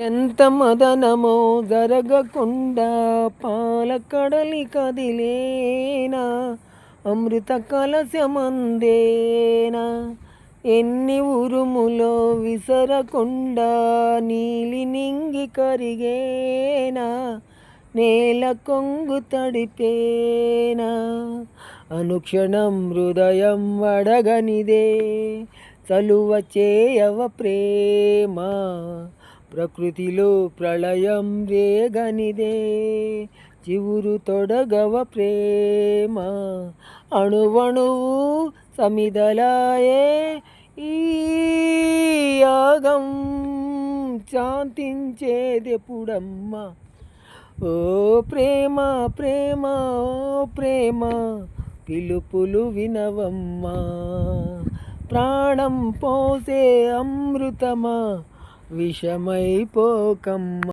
ఎంత మదనమో జరగకుండా పాలకడలి కదిలేనా, అమృత కలశమందేనా. ఎన్ని ఉరుములో విసరకుండా నీలి నింగి కరిగేనా, నేల కొంగు తడిపేనా. అనుక్షణం హృదయం అడగనిదే, చలువ చేయవ ప్రేమ. ప్రకృతిలో ప్రళయం రేగనిదే, చివురు తొడగవ ప్రేమ. అణువణువు సమిదలాయే, ఈ యాగం శాంతించేదెప్పుడమ్మా. ఓ ప్రేమ ప్రేమ ఓ ప్రేమ, పిలుపులు వినవమ్మా. ప్రాణం పోసే అమృతమా, విషమైపోకమ్మా.